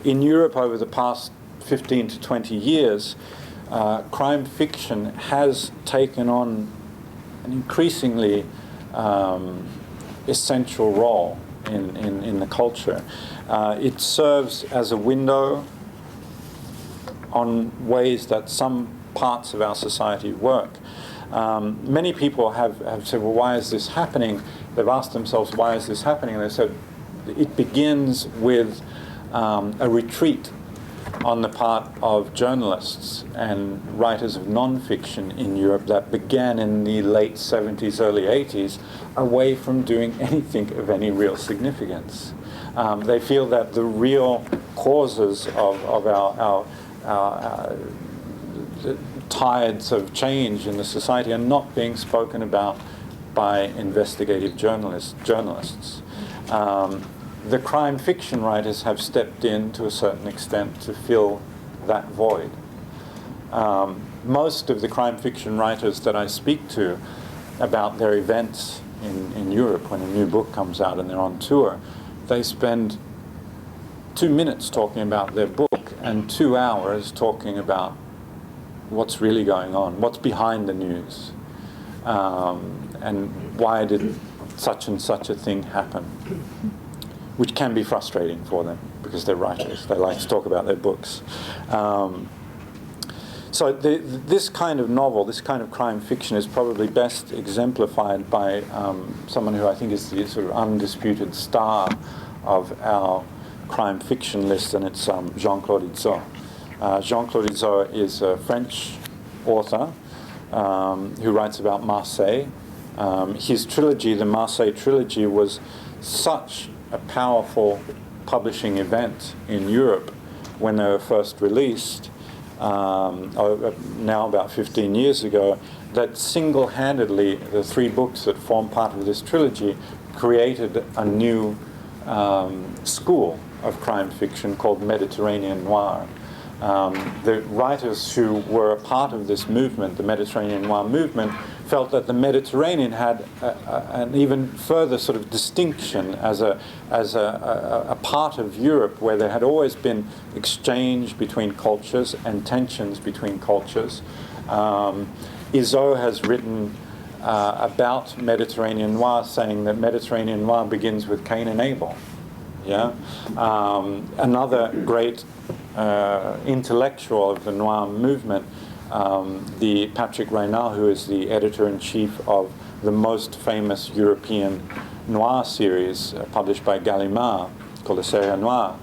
In Europe over the past 15 to 20 years, crime fiction has taken on an increasingly essential role in the culture. It serves as a window on ways that some parts of our society work. Many people have said, well, why is this happening? They've asked themselves, why is this happening? And they said, it begins with a retreat on the part of journalists and writers of non-fiction in Europe that began in the late 70s, early 80s, away from doing anything of any real significance. They feel that the real causes of our tides of change in the society are not being spoken about by investigative journalists. The crime fiction writers have stepped in to a certain extent to fill that void. Most of the crime fiction writers that I speak to about their events in Europe when a new book comes out and they're on tour, they spend 2 minutes talking about their book and 2 hours talking about what's really going on, what's behind the news, and why did such and such a thing happen, which can be frustrating for them because they're writers. They like to talk about their books. So this kind of novel, this kind of crime fiction is probably best exemplified by someone who I think is the sort of undisputed star of our crime fiction list, and it's Jean-Claude Izeau. Jean-Claude Izeau is a French author who writes about Marseille. His trilogy, the Marseille trilogy, was such a powerful publishing event in Europe when they were first released, now about 15 years ago, that single-handedly the 3 books that form part of this trilogy created a new school of crime fiction called Mediterranean Noir. The writers who were a part of this movement, the Mediterranean Noir movement, felt that the Mediterranean had an even further sort of distinction as a part of Europe where there had always been exchange between cultures and tensions between cultures. Izeau has written about Mediterranean Noir, saying that Mediterranean Noir begins with Cain and Abel. Yeah, another great intellectual of the noir movement, the Patrick Reynolds, who is the editor-in-chief of the most famous European noir series published by Gallimard called the Série Noire.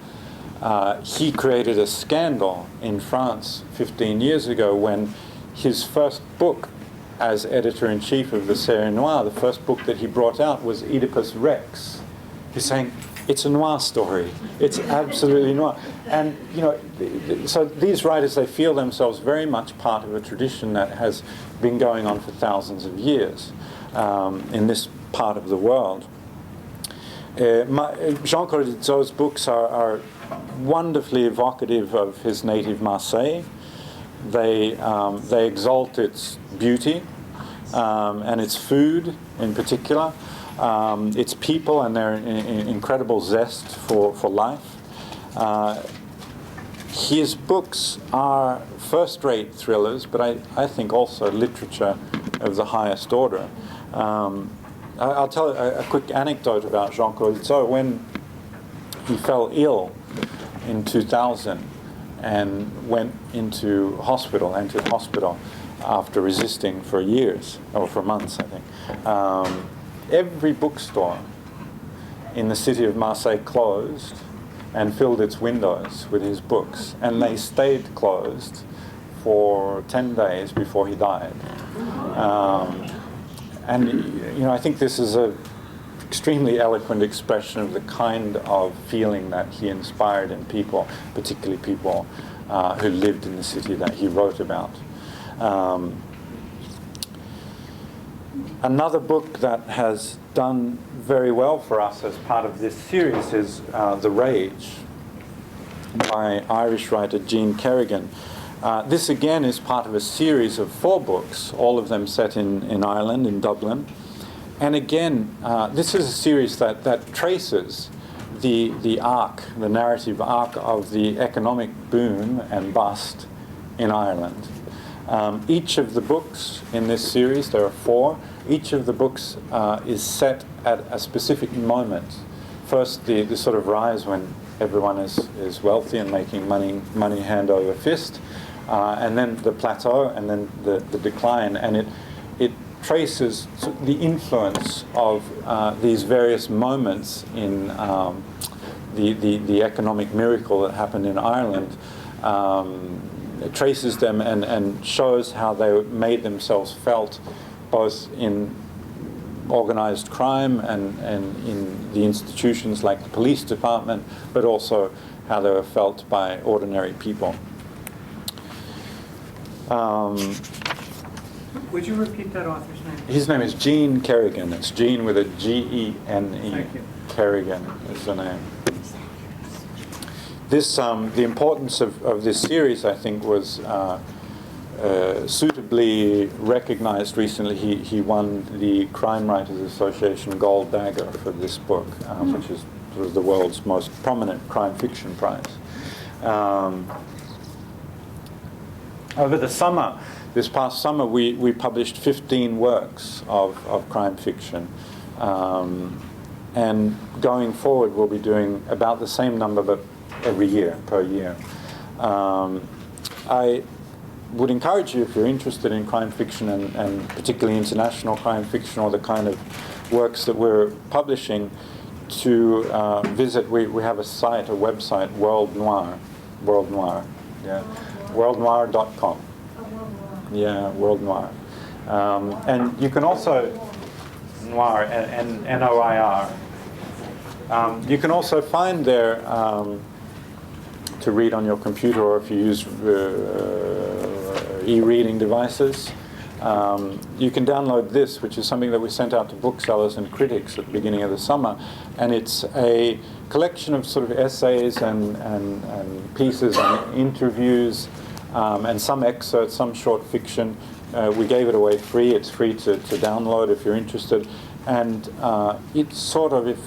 He created a scandal in France 15 years ago when his first book as editor-in-chief of the Série Noire, the first book that he brought out was Oedipus Rex. He's saying, It's a noir story. It's absolutely noir. And, you know, so these writers, they feel themselves very much part of a tradition that has been going on for thousands of years in this part of the world. Jean Codizo's books are wonderfully evocative of his native Marseille. They exalt its beauty and its food in particular, its people and their incredible zest for life. His books are first-rate thrillers, but I think also literature of the highest order. I'll tell a quick anecdote about Jean Codizo. When he fell ill in 2000 and entered hospital after resisting for years, or for months, I think, every bookstore in the city of Marseille closed and filled its windows with his books, and they stayed closed for 10 days before he died. And you know, I think this is an extremely eloquent expression of the kind of feeling that he inspired in people, particularly people who lived in the city that he wrote about. Another book that has done very well for us as part of this series is The Rage by Irish writer Jean Kerrigan. This again is part of a series of 4 books, all of them set in Ireland, in Dublin. And again, this is a series that traces the narrative arc of the economic boom and bust in Ireland. Each of the books in this series, there are 4, each of the books is set at a specific moment. First, the sort of rise when everyone is wealthy and making money hand over fist, and then the plateau, and then the decline, and it traces the influence of these various moments in the economic miracle that happened in Ireland. It traces them and shows how they made themselves felt both in organized crime and in the institutions like the police department, but also how they were felt by ordinary people. Would you repeat that author's name? His name is Jean Kerrigan. It's Jean with a G-E-N-E. Thank you. Kerrigan is the name. This, the importance of this series, I think, was suitably recognized recently. He won the Crime Writers Association Gold Dagger for this book, which is sort of the world's most prominent crime fiction prize. Over the summer, this past summer, we published 15 works of crime fiction. And going forward, we'll be doing about the same number, but every year, per year. I would encourage you, if you're interested in crime fiction and particularly international crime fiction or the kind of works that we're publishing, to visit. We have a site, a website, World Noir, yeah, worldnoir.com. Yeah, World Noir. And you can also, Noir, N-O-I-R. You can also find there, to read on your computer, or if you use e-reading devices, you can download this, which is something that we sent out to booksellers and critics at the beginning of the summer, and it's a collection of sort of essays and pieces and interviews, and some excerpts, some short fiction. We gave it away free. It's free to download if you're interested. And it's sort of, if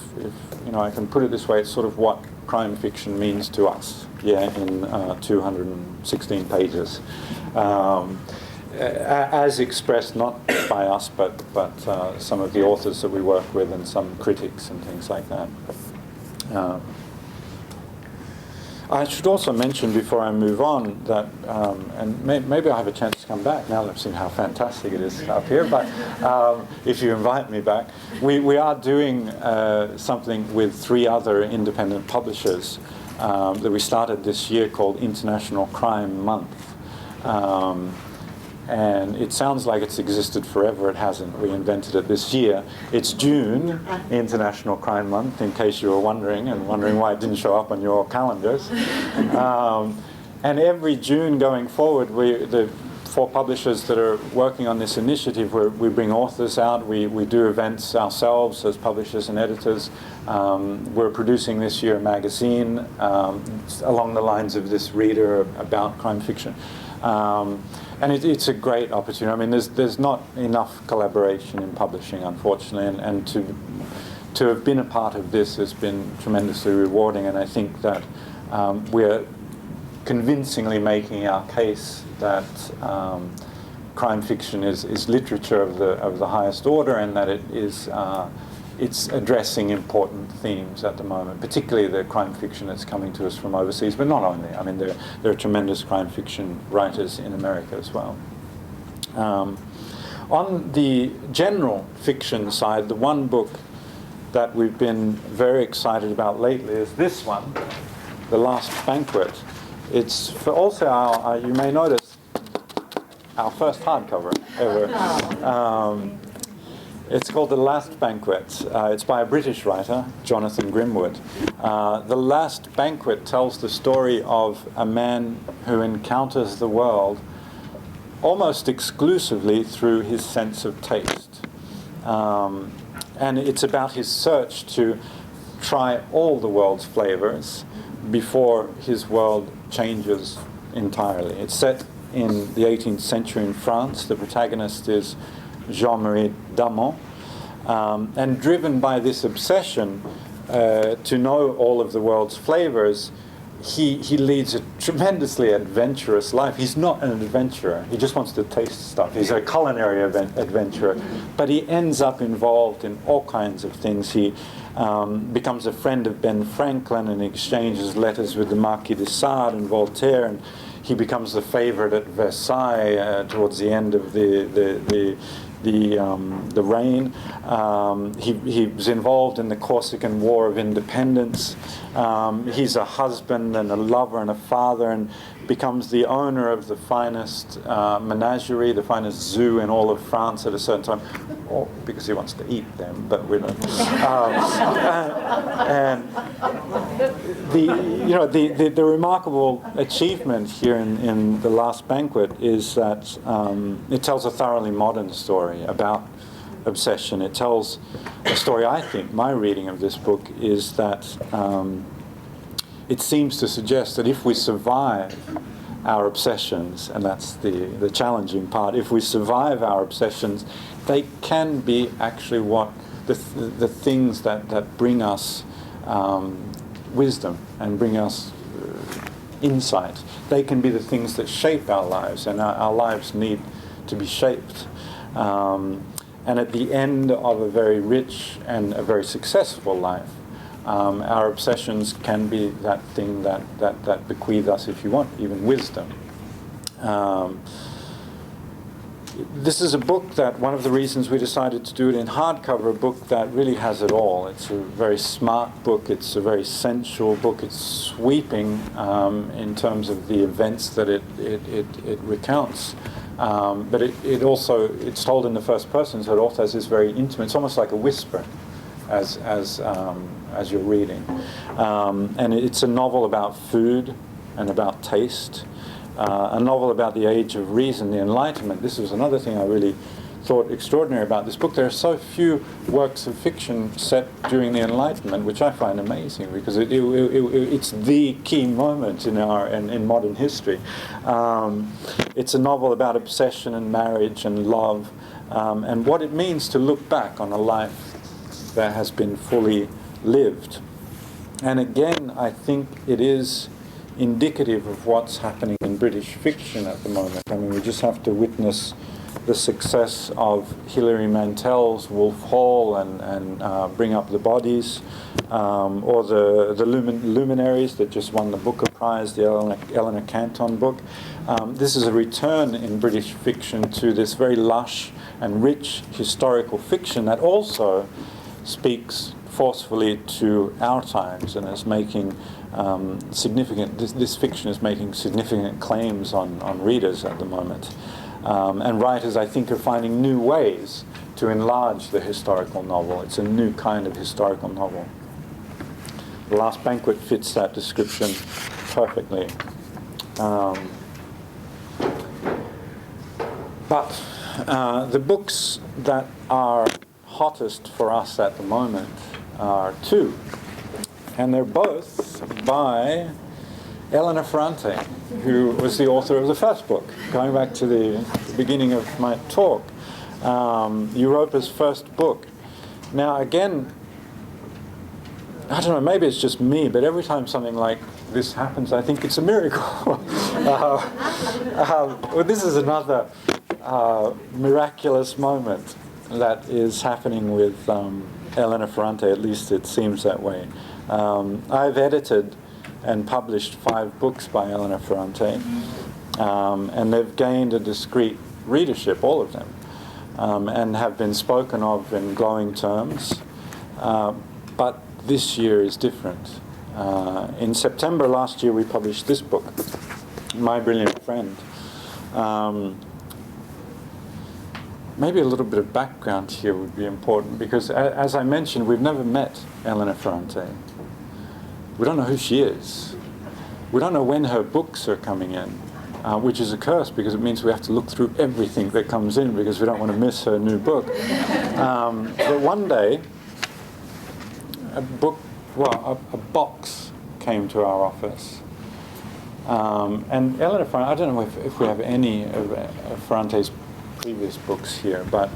you know, I can put it this way, it's sort of what crime fiction means to us, yeah, in 216 pages. As expressed not by us, but some of the authors that we work with and some critics and things like that. I should also mention before I move on that, and maybe I have a chance to come back now that I've seen how fantastic it is up here, but if you invite me back, we are doing something with 3 other independent publishers that we started this year called International Crime Month. and it sounds like it's existed forever. It hasn't. We invented it this year. It's June, International Crime Month, in case you were wondering, and wondering why it didn't show up on your calendars. And every June going forward, the 4 publishers that are working on this initiative, we bring authors out, we do events ourselves as publishers and editors. We're producing this year a magazine along the lines of this reader about crime fiction. And it's a great opportunity. I mean, there's not enough collaboration in publishing, unfortunately, and to have been a part of this has been tremendously rewarding, and I think that we're convincingly making our case that crime fiction is literature of the highest order, and that it's addressing important themes at the moment, particularly the crime fiction that's coming to us from overseas, but not only. I mean, there are tremendous crime fiction writers in America as well. On the general fiction side, the one book that we've been very excited about lately is this one, The Last Banquet. It's also our, you may notice, our first hardcover ever. It's called The Last Banquet. It's by a British writer, Jonathan Grimwood. The Last Banquet tells the story of a man who encounters the world almost exclusively through his sense of taste. And it's about his search to try all the world's flavors before his world changes entirely. It's set in the 18th century in France. The protagonist is Jean-Marie Damon, and driven by this obsession to know all of the world's flavors, he leads a tremendously adventurous life. He's not an adventurer. He just wants to taste stuff. He's a culinary adventurer, but he ends up involved in all kinds of things. He becomes a friend of Ben Franklin and exchanges letters with the Marquis de Sade and Voltaire, and he becomes the favorite at Versailles towards the end of the reign. He was involved in the Corsican War of Independence. He's a husband and a lover and a father, and becomes the owner of the finest menagerie, the finest zoo in all of France at a certain time, or because he wants to eat them, but we don't. And the remarkable achievement here in The Last Banquet is that it tells a thoroughly modern story about obsession. It tells a story, I think, my reading of this book is that it seems to suggest that if we survive our obsessions, and that's the challenging part, if we survive our obsessions, they can be actually what the things that bring us wisdom and bring us insight. They can be the things that shape our lives, and our lives need to be shaped. And at the end of a very rich and a very successful life, our obsessions can be that thing that bequeath us, if you want, even wisdom. This is a book that, one of the reasons we decided to do it in hardcover, a book that really has it all. It's a very smart book, it's a very sensual book, it's sweeping in terms of the events that it recounts. But it also, it's told in the first person, so it also has this very intimate, it's almost like a whisper as you're reading. And it's a novel about food and about taste. A novel about the age of reason, the Enlightenment. This was another thing I really thought extraordinary about this book. There are so few works of fiction set during the Enlightenment, which I find amazing, because it's the key moment in modern history. It's a novel about obsession and marriage and love, and what it means to look back on a life that has been fully lived. And again, I think it is indicative of what's happening in British fiction at the moment. I mean, we just have to witness the success of Hilary Mantel's Wolf Hall and Bring Up the Bodies, or the Luminaries that just won the Booker Prize, the Eleanor Canton book. This is a return in British fiction to this very lush and rich historical fiction that also speaks forcefully to our times and is making significant, this fiction is making significant claims on readers at the moment. And writers, I think, are finding new ways to enlarge the historical novel. It's a new kind of historical novel. The Last Banquet fits that description perfectly. But the books that are hottest for us at the moment are two. And they're both by Elena Ferrante, who was the author of the first book, going back to the beginning of my talk. Europa's first book. Now again, I don't know, maybe it's just me, but every time something like this happens, I think it's a miracle. Well, this is another miraculous moment that is happening with Elena Ferrante, at least it seems that way. I've edited and published 5 books by Elena Ferrante, and they've gained a discreet readership, all of them, and have been spoken of in glowing terms. But this year is different. In September last year we published this book, My Brilliant Friend. Maybe a little bit of background here would be important, because as I mentioned, we've never met Elena Ferrante. We don't know who she is. We don't know when her books are coming in, which is a curse, because it means we have to look through everything that comes in, because we don't want to miss her new book. But one day, a box came to our office. And Elena Ferrante, I don't know if we have any of Ferrante's previous books here, but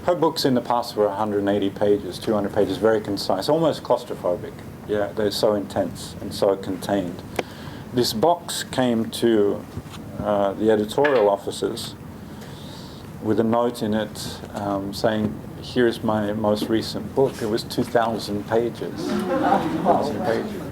her books in the past were 180 pages, 200 pages, very concise, almost claustrophobic. Yeah, they're so intense and so contained. This box came to the editorial offices with a note in it saying, here's my most recent book. It was 2,000 pages. 2,000 pages.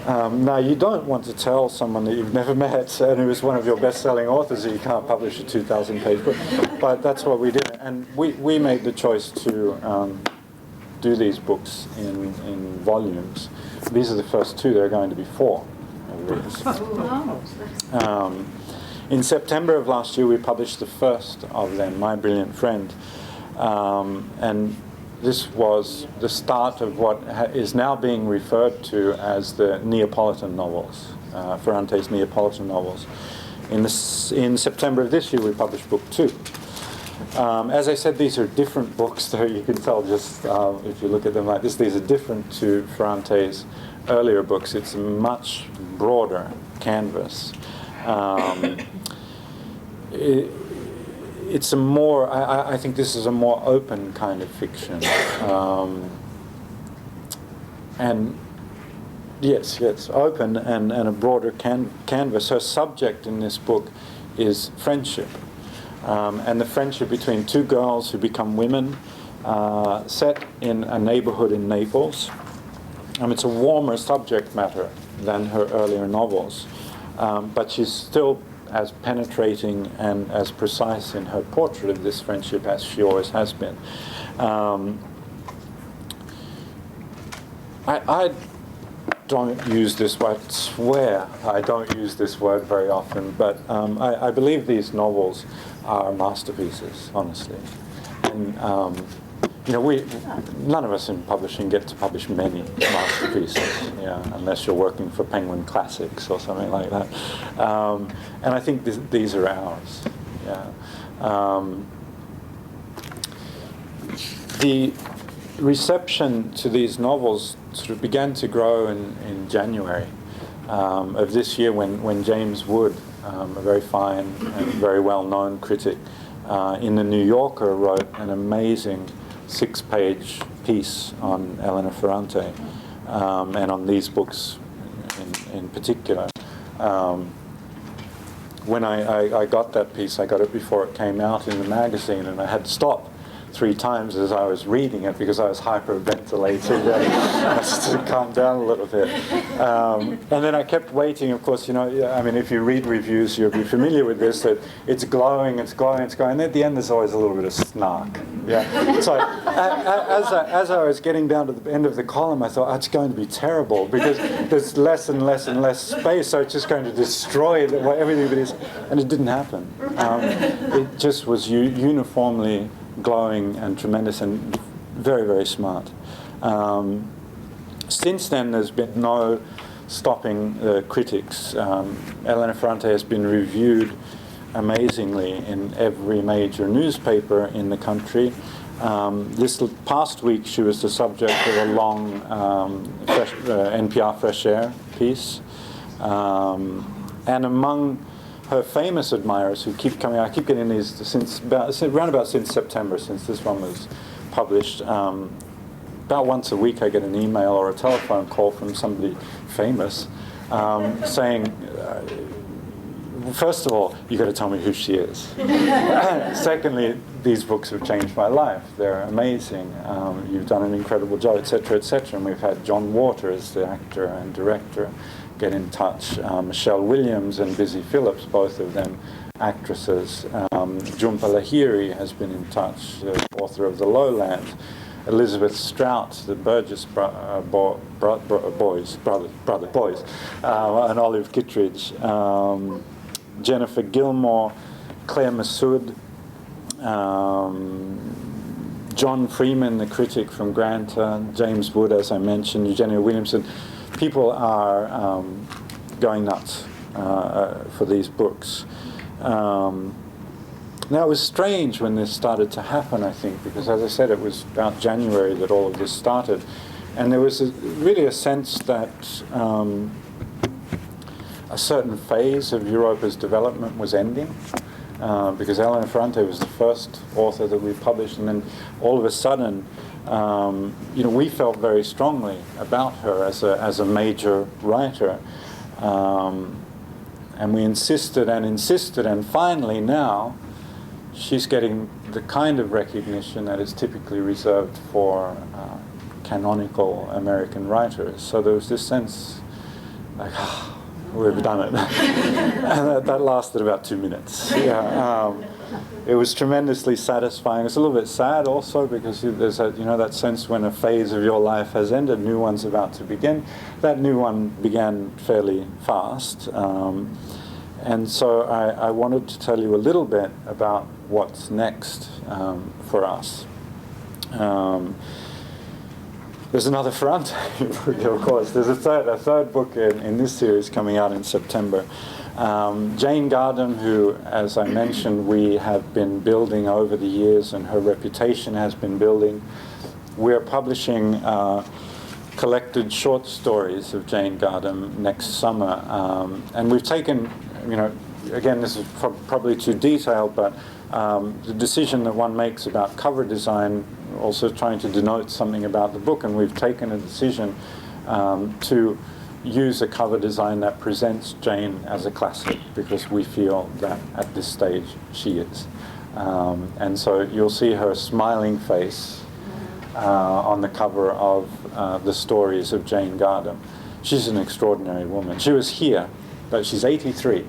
Now, you don't want to tell someone that you've never met and who is one of your best-selling authors that you can't publish a 2,000-page book, but that's what we did. And we made the choice to do these books in volumes. These are the first 2. There are going to be 4 of these. In September of last year, we published the first of them, My Brilliant Friend. And this was the start of what is now being referred to as the Neapolitan novels, Ferrante's Neapolitan novels. In September of this year, we published book 2. As I said, these are different books, though you can tell just if you look at them like this, these are different to Ferrante's earlier books. It's a much broader canvas. It's a more, I think this is a more open kind of fiction. And yes, open and a broader canvas. Her subject in this book is friendship. And the friendship between 2 girls who become women, set in a neighborhood in Naples. It's a warmer subject matter than her earlier novels. But she's still as penetrating and as precise in her portrait of this friendship as she always has been. I don't use this word, I swear I don't use this word very often, but I believe these novels are masterpieces, honestly. And none of us in publishing get to publish many masterpieces, unless you're working for Penguin Classics or something like that. And I think these are ours. The reception to these novels sort of began to grow in January of this year when James Wood, a very fine and very well-known critic in the New Yorker, wrote an amazing 6-page piece on Elena Ferrante and on these books in particular. When I got that piece, I got it before it came out in the magazine, and I had to stop 3 times as I was reading it because I was hyperventilating. I just to calm down a little bit. And then I kept waiting. Of course, you know, I mean, if you read reviews, you'll be familiar with this, that it's glowing, it's glowing, it's glowing. And at the end, there's always a little bit of snark. Yeah. So as I was getting down to the end of the column, I thought, oh, it's going to be terrible because there's less and less and less space, so it's just going to destroy everything that is. And it didn't happen. It just was uniformly glowing and tremendous and very, very smart. Since then, there's been no stopping the critics. Elena Ferrante has been reviewed amazingly in every major newspaper in the country. This past week, she was the subject of a long NPR Fresh Air piece. And among her famous admirers who keep coming, I keep getting these since September, since this one was published. About once a week I get an email or a telephone call from somebody famous saying, first of all, you've got to tell me who she is. Secondly, these books have changed my life. They're amazing. You've done an incredible job, etc., etc. And we've had John Waters, the actor and director, get in touch. Michelle Williams and Busy Phillips, both of them actresses. Jhumpa Lahiri has been in touch, the author of The Lowlands. Elizabeth Strout, the Burgess boys, and Olive Kittredge. Jennifer Gilmore, Claire Massoud, John Freeman, the critic from Granta, James Wood, as I mentioned, Eugenia Williamson. People are going nuts for these books. Now, it was strange when this started to happen, I think, because, as I said, it was about January that all of this started. And there was really a sense that a certain phase of Europa's development was ending, because Elena Ferrante was the first author that we published, and then all of a sudden, you know, we felt very strongly about her as a major writer, and we insisted, and finally now she's getting the kind of recognition that is typically reserved for canonical American writers. So there was this sense, like, oh, we've done it. And that lasted about 2 minutes. Yeah, it was tremendously satisfying. It's a little bit sad also because there's that, you know, that sense when a phase of your life has ended, new one's about to begin. That new one began fairly fast. And so I wanted to tell you a little bit about what's next for us. There's another Ferrante book, of course. There's a third book in this series coming out in September. Jane Gardam, who, as I mentioned, we have been building over the years, and her reputation has been building. We're publishing collected short stories of Jane Gardam next summer, and we've taken, you know, again, this is probably too detailed, but the decision that one makes about cover design, also trying to denote something about the book, and we've taken a decision to use a cover design that presents Jane as a classic, because we feel that at this stage she is. And so you'll see her smiling face on the cover of the stories of Jane Gardam. She's an extraordinary woman. She was here, but she's 83.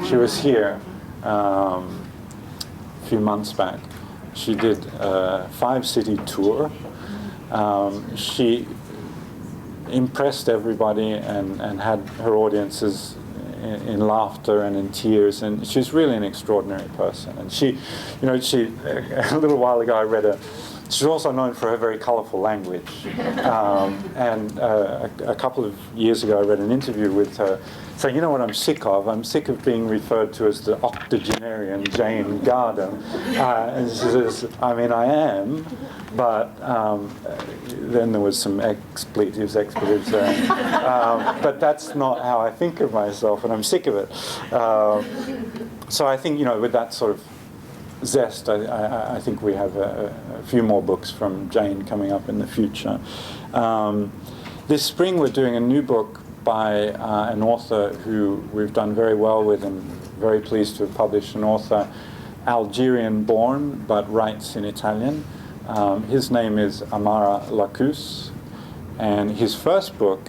She was here a few months back. She did a 5-city tour. She impressed everybody and had her audiences in laughter and in tears, and she's really an extraordinary person. And she, you know, a little while ago I read she's also known for her very colourful language. And a couple of years ago I read an interview with her saying, you know what I'm sick of? I'm sick of being referred to as the octogenarian Jane Gardam. And she says, I mean, I am, but then there was some expletives there. But that's not how I think of myself, and I'm sick of it. So I think, you know, with that sort of zest, I think we have a few more books from Jane coming up in the future. This spring we're doing a new book by an author who we've done very well with, and very pleased to have published, an author Algerian-born but writes in Italian. His name is Amara Lacus, and his first book,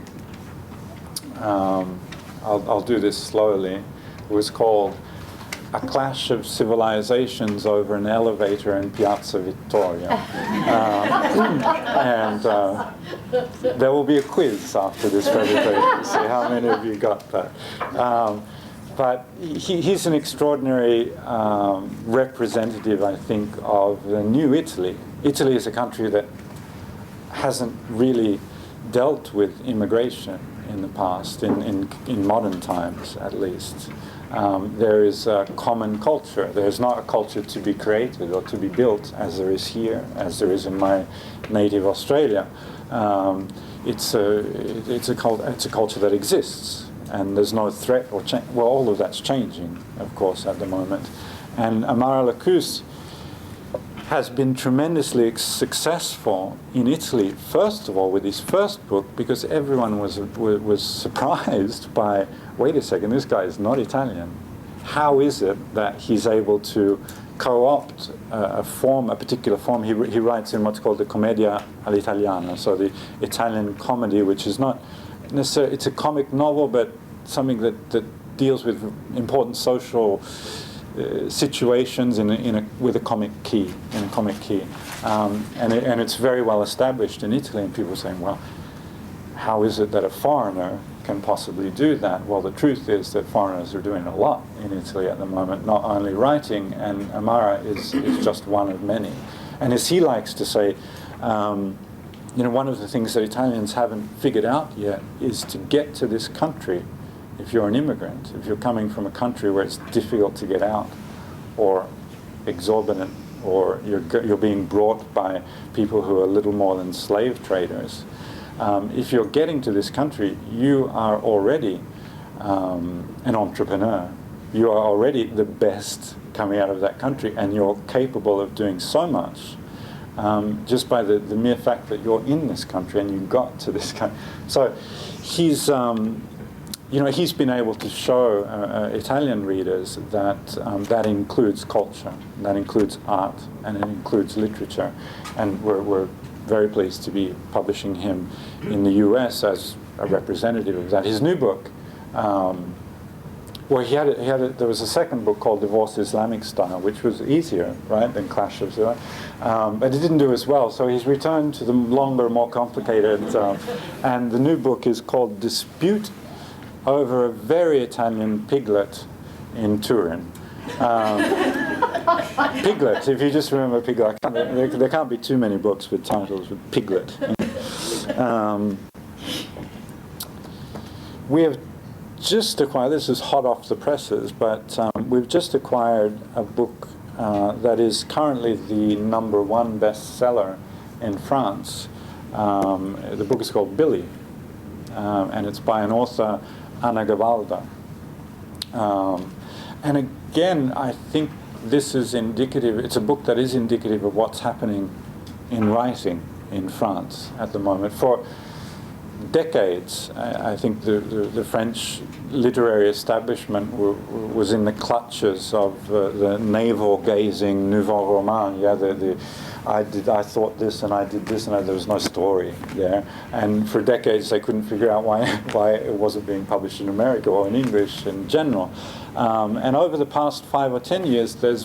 I'll do this slowly, was called A Clash of Civilizations Over an Elevator in Piazza Vittoria. And there will be a quiz after this presentation to see how many of you got that. But he's an extraordinary representative, I think, of the new Italy. Italy is a country that hasn't really dealt with immigration in the past, in modern times at least. There is a common culture. There's not a culture to be created or to be built as there is here, as there is in my native Australia. It's a culture that exists, and there's no threat or change. Well, all of that's changing, of course, at the moment. And Amara Lacus has been tremendously successful in Italy, first of all, with his first book, because everyone was surprised by, wait a second, this guy is not Italian. How is it that he's able to co-opt a particular form? He writes in what's called the commedia all'italiana, so the Italian comedy, which is not necessarily, it's a comic novel, but something that deals with important social situations with a comic key, and it's very well established in Italy. And people are saying, well, how is it that a foreigner can possibly do that? Well, the truth is that foreigners are doing a lot in Italy at the moment, not only writing, and Amara is just one of many. And as he likes to say, one of the things that Italians haven't figured out yet is to get to this country. If you're an immigrant, if you're coming from a country where it's difficult to get out, or exorbitant, or you're being brought by people who are little more than slave traders, if you're getting to this country, you are already an entrepreneur. You are already the best coming out of that country, and you're capable of doing so much just by the mere fact that you're in this country and you got to this country. So he's been able to show Italian readers that that includes culture, that includes art, and it includes literature. And we're very pleased to be publishing him in the US as a representative of that. His new book, there was a second book called Divorce Islamic Style, which was easier, right, than Clash of Zero, but it didn't do as well. So he's returned to the longer, more complicated, and the new book is called Dispute Over a Very Italian Piglet in Turin. Piglet, if you just remember Piglet, there can't be too many books with titles with Piglet. We have just acquired, this is hot off the presses, but we've just acquired a book that is currently the #1 bestseller in France. The book is called Billy, and it's by an author, Anna Gavalda. And again, I think this is indicative, it's a book that is indicative of what's happening in writing in France at the moment. For decades, I think the French literary establishment was in the clutches of the navel-gazing nouveau roman. Yeah, I thought this and I did this, and there was no story there. And for decades, they couldn't figure out why it wasn't being published in America or in English in general. And over the past 5 or 10 years, there's